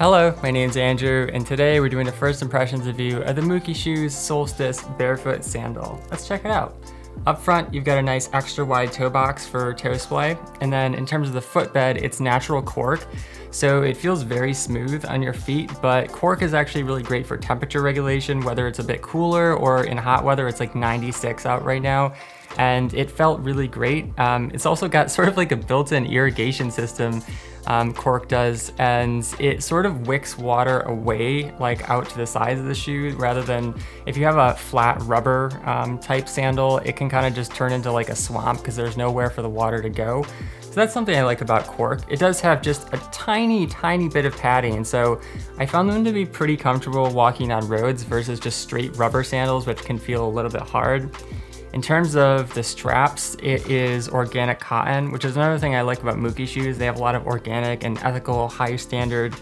Hello, my name's Andrew, and today we're doing a first impressions review of the mukishoes SOLSTICE Barefoot Sandal. Let's check it out. Up front, you've got a nice extra wide toe box for toe splay, and then in terms of the footbed, it's natural cork, so it feels very smooth on your feet, but cork is actually really great for temperature regulation, whether it's a bit cooler or in hot weather. It's like 96 out right now, and it felt really great. It's also got sort of like a built-in irrigation system, cork does, and it sort of wicks water away, like out to the sides of the shoe, rather than if you have a flat rubber type sandal, it can kind of just turn into like a swamp because there's nowhere for the water to go. So that's something I like about cork. It does have just a tiny bit of padding, so I found them to be pretty comfortable walking on roads versus just straight rubber sandals, which can feel a little bit hard. In terms of the straps, it is organic cotton, which is another thing I like about mukishoes. They have a lot of organic and ethical, high standard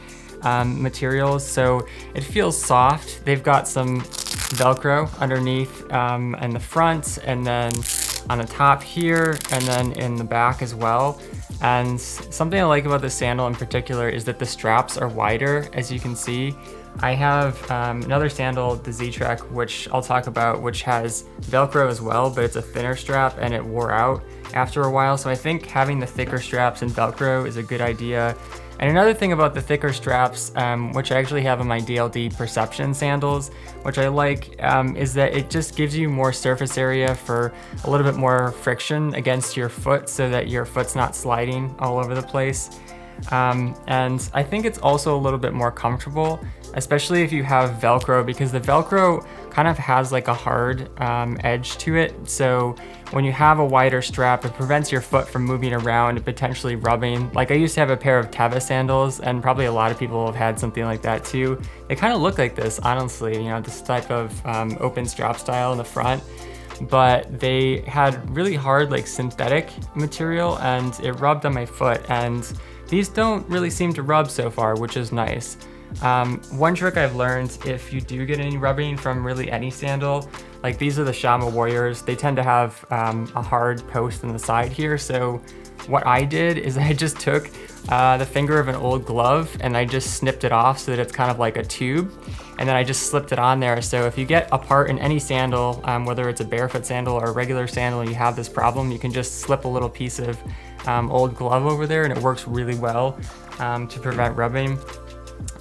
materials, so it feels soft. They've got some Velcro underneath in the front, and then on the top here, and then in the back as well. And something I like about this sandal in particular is that the straps are wider, as you can see. I have another sandal, the Z-Trek, which I'll talk about, which has Velcro as well, but it's a thinner strap and it wore out after a while. So I think having the thicker straps and Velcro is a good idea. And another thing about the thicker straps, which I actually have in my DLD Perception sandals, which I like, is that it just gives you more surface area for a little bit more friction against your foot so that your foot's not sliding all over the place. And I think it's also a little bit more comfortable, especially if you have Velcro, because the Velcro kind of has like a hard edge to it. So when you have a wider strap, it prevents your foot from moving around and potentially rubbing. Like I used to have a pair of Teva sandals, and probably a lot of people have had something like that too. They kind of look like this, honestly, you know, this type of open strap style in the front. But they had really hard like synthetic material, and it rubbed on my foot, and these don't really seem to rub so far, which is nice. One trick I've learned, if you do get any rubbing from really any sandal, like these are the Shama Warriors, they tend to have a hard post in the side here. So what I did is I just took the finger of an old glove and I just snipped it off so that it's kind of like a tube. And then I just slipped it on there. So if you get a part in any sandal, whether it's a barefoot sandal or a regular sandal, and you have this problem, you can just slip a little piece of old glove over there, and it works really well to prevent rubbing.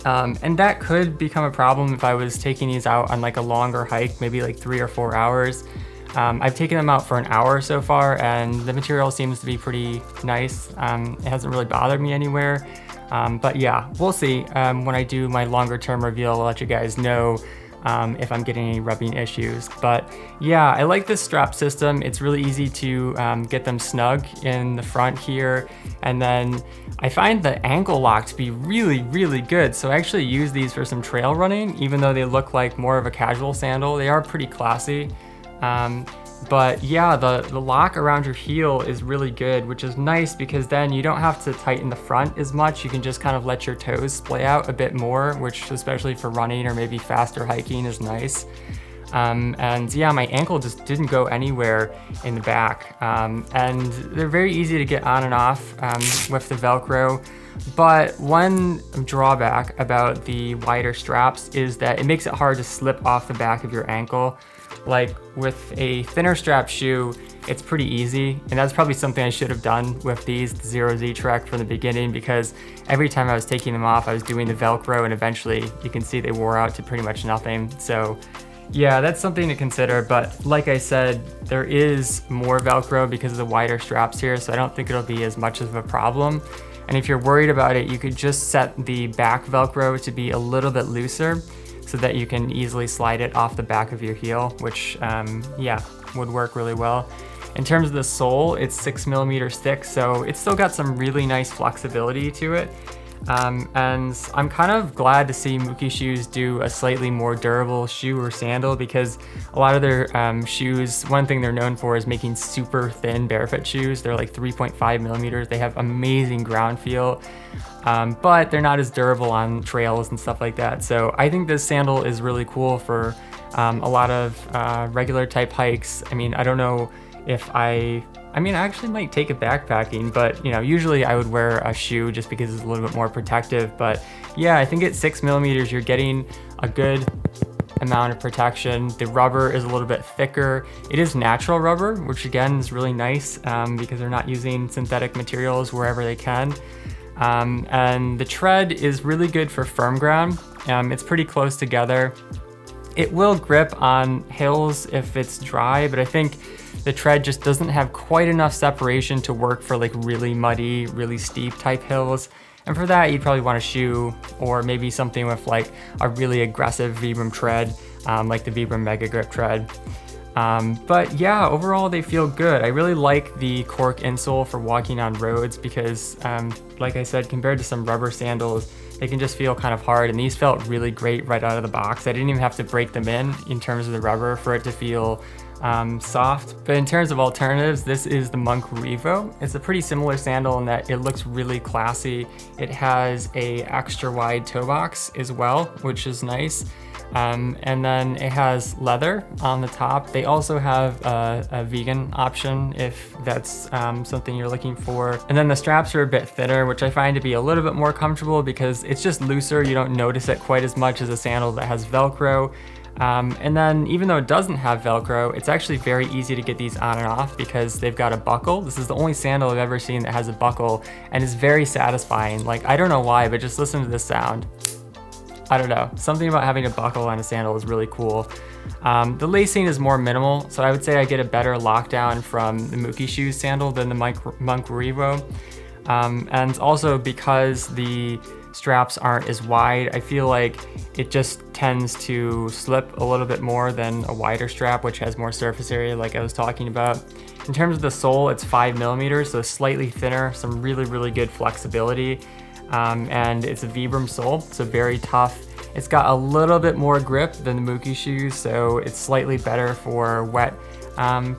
And that could become a problem if I was taking these out on like a longer hike, maybe like 3 or 4 hours. I've taken them out for an hour so far, and the material seems to be pretty nice. It hasn't really bothered me anywhere. But yeah, we'll see. When I do my longer term reveal, I'll let you guys know if I'm getting any rubbing issues. But yeah, I like this strap system. It's really easy to get them snug in the front here. And then I find the ankle lock to be really good. So I actually use these for some trail running, even though they look like more of a casual sandal. They are pretty classy. But yeah, the lock around your heel is really good, which is nice because then you don't have to tighten the front as much. You can just kind of let your toes splay out a bit more, which especially for running or maybe faster hiking is nice. And yeah, my ankle just didn't go anywhere in the back. And they're very easy to get on and off with the Velcro. But one drawback about the wider straps is that it makes it hard to slip off the back of your ankle. Like with a thinner strap shoe, it's pretty easy, and that's probably something I should have done with these, the Zero Z-Trek, from the beginning, because every time I was taking them off, I was doing the Velcro, and eventually you can see they wore out to pretty much nothing. So yeah, that's something to consider. But like I said, there is more Velcro because of the wider straps here, so I don't think it'll be as much of a problem. And if you're worried about it, you could just set the back Velcro to be a little bit looser, so that you can easily slide it off the back of your heel, which yeah, would work really well. In terms of the sole, it's 6mm thick, so it's still got some really nice flexibility to it. And I'm kind of glad to see mukishoes do a slightly more durable shoe or sandal, because a lot of their shoes, one thing they're known for is making super thin barefoot shoes. They're like 3.5mm. They have amazing ground feel, but they're not as durable on trails and stuff like that. So I think this sandal is really cool for a lot of regular type hikes. I mean, I don't know if I actually might take it backpacking, but you know, usually I would wear a shoe just because it's a little bit more protective. But yeah, I think at 6mm you're getting a good amount of protection. The rubber is a little bit thicker. It is natural rubber, which again is really nice because they're not using synthetic materials wherever they can. And the tread is really good for firm ground. It's pretty close together. It will grip on hills if it's dry, but I think the tread just doesn't have quite enough separation to work for like really muddy, really steep type hills. And for that, you'd probably want a shoe or maybe something with like a really aggressive Vibram tread, like the Vibram Mega Grip tread. But yeah, overall they feel good. I really like the cork insole for walking on roads because, like I said, compared to some rubber sandals, they can just feel kind of hard, and these felt really great right out of the box. I didn't even have to break them in terms of the rubber for it to feel soft. But in terms of alternatives, this is the Monk Revo. It's a pretty similar sandal in that it looks really classy. It has a extra wide toe box as well, which is nice. And then it has leather on the top. They also have a vegan option if that's something you're looking for. And then the straps are a bit thinner, which I find to be a little bit more comfortable because it's just looser. You don't notice it quite as much as a sandal that has Velcro. And then even though it doesn't have Velcro, it's actually very easy to get these on and off because they've got a buckle. This is the only sandal I've ever seen that has a buckle, and it's very satisfying. Like, I don't know why, but just listen to this sound. I don't know, something about having a buckle on a sandal is really cool. The lacing is more minimal, so I would say I get a better lockdown from the mukishoes sandal than the Monk Revo. And also because the straps aren't as wide, I feel like it just tends to slip a little bit more than a wider strap, which has more surface area like I was talking about. In terms of the sole, it's 5mm, so slightly thinner, some really good flexibility. And it's a Vibram sole, so very tough. It's got a little bit more grip than the mukishoes, so it's slightly better for wet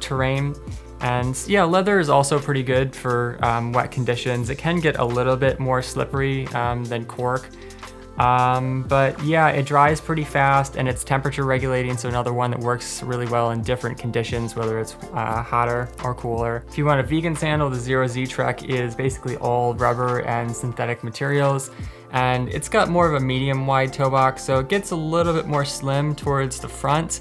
terrain. And yeah, leather is also pretty good for wet conditions. It can get a little bit more slippery than cork. But yeah, it dries pretty fast and it's temperature regulating, so another one that works really well in different conditions, whether it's hotter or cooler. If you want a vegan sandal, the Zero Z Trek is basically all rubber and synthetic materials, and it's got more of a medium wide toe box, so it gets a little bit more slim towards the front.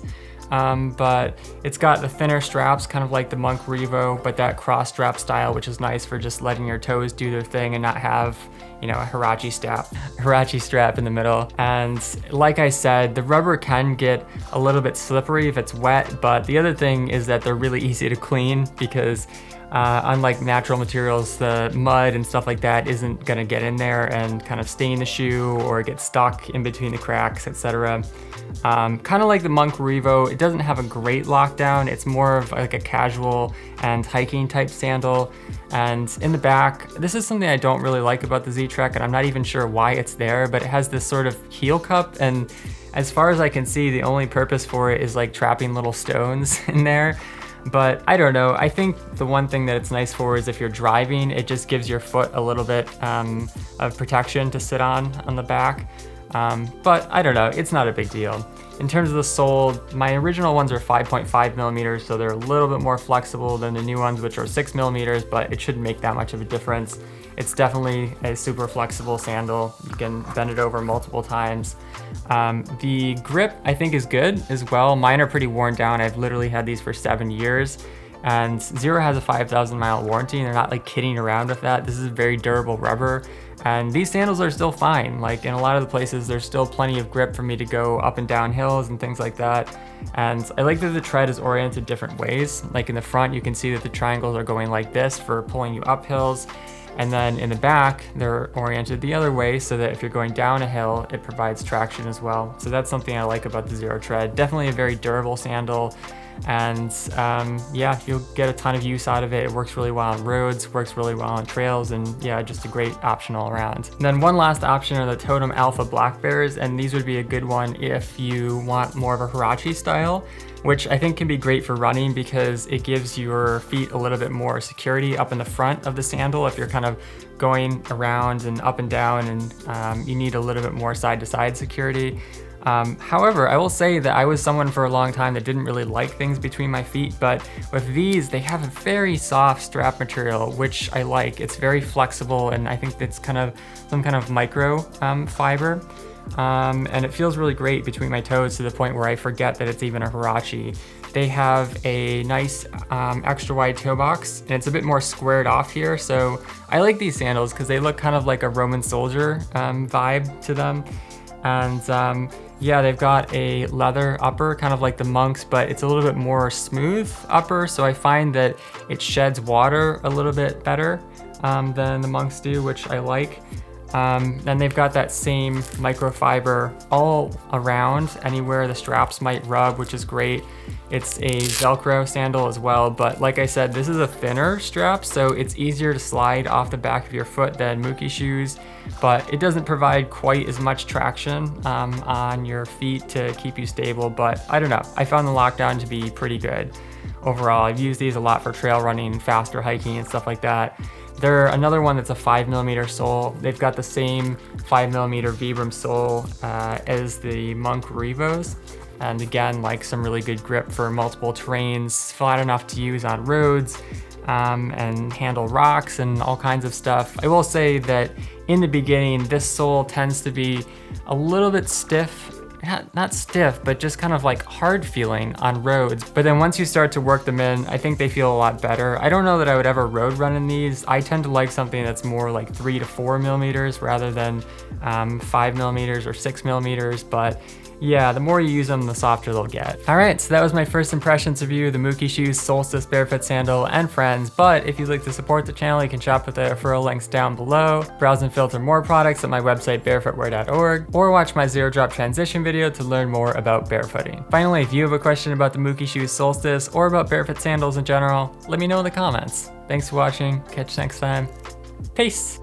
But it's got the thinner straps, kind of like the Monk Revo, but that cross strap style, which is nice for just letting your toes do their thing and not have, you know, a Hirachi strap in the middle. And like I said, the rubber can get a little bit slippery if it's wet, but the other thing is that they're really easy to clean because unlike natural materials, the mud and stuff like that isn't gonna get in there and kind of stain the shoe or get stuck in between the cracks, etc. Kind of like the Monk Revo, it doesn't have a great lockdown. It's more of like a casual and hiking type sandal. And in the back, this is something I don't really like about the Z-Trek, and I'm not even sure why it's there, but it has this sort of heel cup, and as far as I can see, the only purpose for it is like trapping little stones in there. But I don't know, I think the one thing that it's nice for is if you're driving, it just gives your foot a little bit of protection to sit on the back. But I don't know, it's not a big deal. In terms of the sole, my original ones are 5.5mm, so they're a little bit more flexible than the new ones, which are 6mm, but it shouldn't make that much of a difference. It's definitely a super flexible sandal. You can bend it over multiple times. The grip, I think, is good as well. Mine are pretty worn down. I've literally had these for 7 years. And Zero has a 5,000 mile warranty, and they're not like kidding around with that. This is very durable rubber. And these sandals are still fine. Like in a lot of the places, there's still plenty of grip for me to go up and down hills and things like that. And I like that the tread is oriented different ways. Like in the front, you can see that the triangles are going like this for pulling you up hills. And then in the back, they're oriented the other way so that if you're going down a hill, it provides traction as well. So that's something I like about the Zero Tread. Definitely a very durable sandal. And yeah, you'll get a ton of use out of it. It works really well on roads, works really well on trails, and yeah, just a great option all around. And then one last option are the Totem Alpha Black Bears, and these would be a good one if you want more of a Hirachi style, which I think can be great for running because it gives your feet a little bit more security up in the front of the sandal if you're kind of going around and up and down, and you need a little bit more side-to-side security. However, I will say that I was someone for a long time that didn't really like things between my feet, but with these, they have a very soft strap material, which I like. It's very flexible, and I think it's kind of some kind of micro fiber. And it feels really great between my toes to the point where I forget that it's even a Huarache. They have a nice extra wide toe box, and it's a bit more squared off here. So I like these sandals because they look kind of like a Roman soldier vibe to them. And yeah, they've got a leather upper, kind of like the monks, but it's a little bit more smooth upper. So I find that it sheds water a little bit better than the monks do, which I like. And they've got that same microfiber all around anywhere the straps might rub, which is great. It's a Velcro sandal as well, but like I said, this is a thinner strap, so it's easier to slide off the back of your foot than mukishoes, but it doesn't provide quite as much traction on your feet to keep you stable. But I don't know, I found the lockdown to be pretty good overall. I've used these a lot for trail running, faster hiking and stuff like that. They're another one that's a 5mm sole. They've got the same 5mm Vibram sole as the Monk Revos. And again, like some really good grip for multiple terrains, flat enough to use on roads and handle rocks and all kinds of stuff. I will say that in the beginning, this sole tends to be a little bit stiff. Not stiff, but just kind of like hard feeling on roads. But then once you start to work them in, I think they feel a lot better. I don't know that I would ever road run in these. I tend to like something that's more like 3 to 4mm rather than 5mm or 6mm, but yeah, the more you use them, the softer they'll get. All right, so that was my first impressions of you, the mukishoes, Solstice, Barefoot Sandal, and friends. But if you'd like to support the channel, you can shop with the referral links down below, browse and filter more products at my website, barefootwear.org, or watch my zero drop transition video to learn more about barefooting. Finally, if you have a question about the mukishoes Solstice or about Barefoot Sandals in general, let me know in the comments. Thanks for watching, catch you next time. Peace.